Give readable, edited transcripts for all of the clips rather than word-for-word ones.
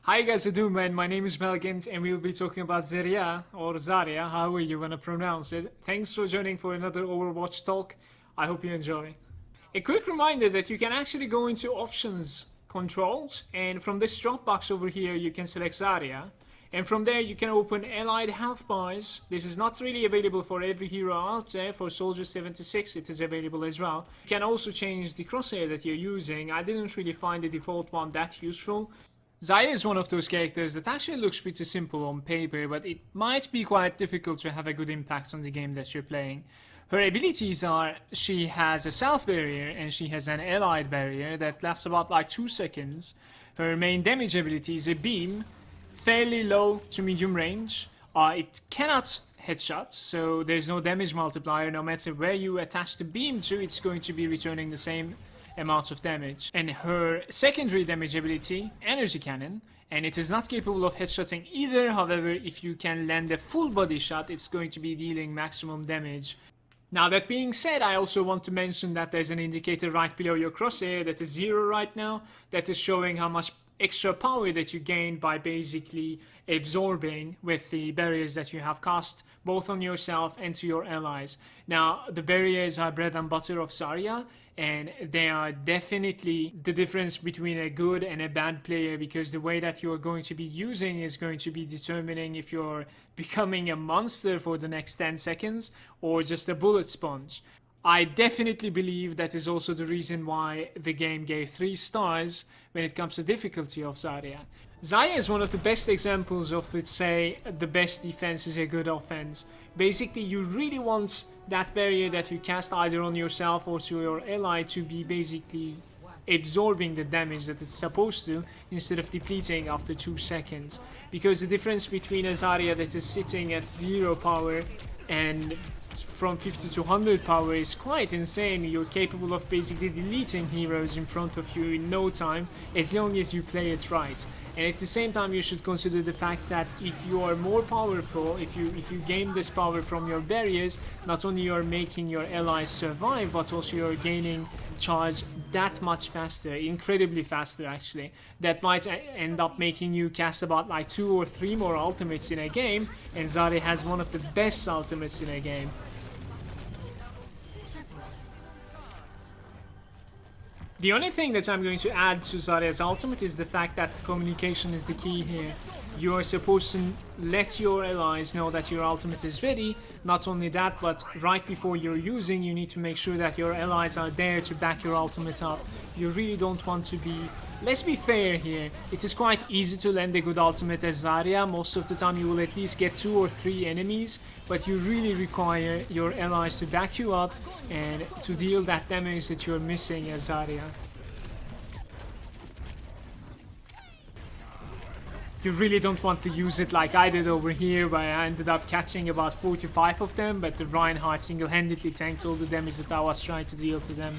Hi guys, how you doing, man? My name is Malagant and we'll be talking about Zarya or Zarya, however you want to pronounce it. Thanks for joining for another Overwatch Talk. I hope you enjoy. A quick reminder that you can actually go into options controls, and from this drop box over here you can select Zarya. And from there you can open allied health bars. This is not really available for every hero out there. For Soldier 76 it is available as well. You can also change the crosshair that you're using. I didn't really find the default one that useful. Zarya is one of those characters that actually looks pretty simple on paper, but it might be quite difficult to have a good impact on the game that you're playing. Her abilities are, she has a self barrier and she has an allied barrier that lasts about like 2 seconds. Her main damage ability is a beam, fairly low to medium range. It cannot headshot, so there's no damage multiplier. No matter where you attach the beam to, it's going to be returning the same amounts of damage. And her secondary damage ability, energy cannon, and it is not capable of headshotting either. However, if you can land a full body shot, it's going to be dealing maximum damage. Now that being said, I also want to mention that there's an indicator right below your crosshair that is 0 right now, that is showing how much extra power that you gain by basically absorbing with the barriers that you have cast both on yourself and to your allies. Now the barriers are bread and butter of Zarya, and they are definitely the difference between a good and a bad player, because the way that you're going to be using is going to be determining if you're becoming a monster for the next 10 seconds or just a bullet sponge. I definitely believe that is also the reason why the game gave 3 stars when it comes to difficulty of Zarya. Zarya is one of the best examples of, let's say, the best defense is a good offense. Basically, you really want that barrier that you cast either on yourself or to your ally to be basically absorbing the damage that it's supposed to, instead of depleting after 2 seconds. Because the difference between a Zarya that is sitting at 0 power and from 50 to 100 power is quite insane. You're capable of basically deleting heroes in front of you in no time, as long as you play it right. And at the same time, you should consider the fact that if you are more powerful, if you gain this power from your barriers, not only you're making your allies survive, but also you're gaining charge that much faster, incredibly faster actually. That might end up making you cast about like 2 or 3 more ultimates in a game, and Zarya has one of the best ultimates in a game. The only thing that I'm going to add to Zarya's ultimate is the fact that communication is the key here. You are supposed to let your allies know that your ultimate is ready. Not only that, but right before you're using, you need to make sure that your allies are there to back your ultimate up. You really don't want to be... Let's be fair here. It is quite easy to land a good ultimate as Zarya. Most of the time you will at least get 2 or 3 enemies, but you really require your allies to back you up and to deal that damage that you're missing as Zarya. You really don't want to use it like I did over here, where I ended up catching about 45 of them, but the Reinhardt single-handedly tanked all the damage that I was trying to deal to them.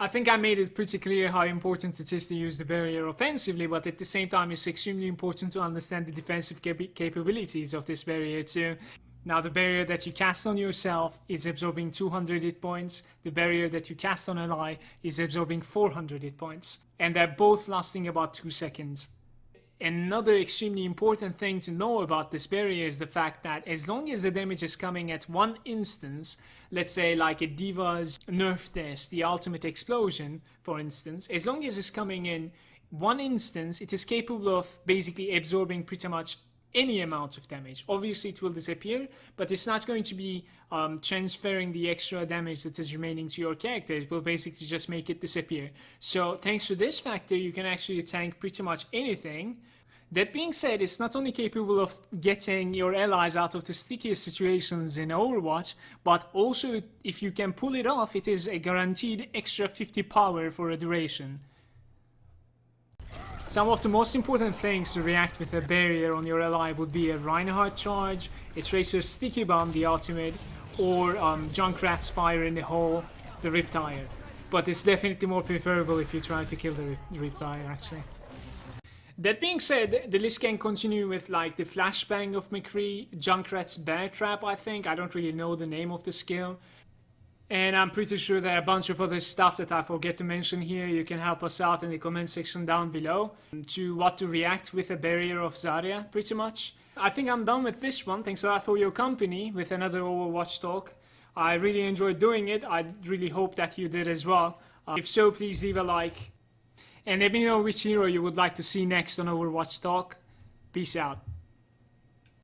I think I made it pretty clear how important it is to use the barrier offensively, but at the same time it's extremely important to understand the defensive capabilities of this barrier too. Now the barrier that you cast on yourself is absorbing 200 hit points, the barrier that you cast on an ally is absorbing 400 hit points, and they're both lasting about 2 seconds. Another extremely important thing to know about this barrier is the fact that as long as the damage is coming at one instance, let's say like a Diva's nerf test, the ultimate explosion for instance, as long as it's coming in one instance, it is capable of basically absorbing pretty much any amount of damage. Obviously it will disappear, but it's not going to be transferring the extra damage that is remaining to your character. It will basically just make it disappear. So thanks to this factor, you can actually tank pretty much anything. That being said, it's not only capable of getting your allies out of the stickiest situations in Overwatch, but also if you can pull it off, it is a guaranteed extra 50 power for a duration. Some of the most important things to react with a barrier on your ally would be a Reinhardt charge, a Tracer's sticky bomb, the ultimate, or Junkrat's fire in the hole, the Riptire. But it's definitely more preferable if you try to kill the Riptire actually. That being said, the list can continue with like the Flashbang of McCree, Junkrat's Bear Trap I think, I don't really know the name of the skill. And I'm pretty sure there are a bunch of other stuff that I forget to mention here. You can help us out in the comment section down below to what to react with a barrier of Zarya, pretty much. I think I'm done with this one. Thanks a lot for your company with another Overwatch talk. I really enjoyed doing it. I really hope that you did as well. If so, please leave a like. And let me know which hero you would like to see next on Overwatch Talk. Peace out.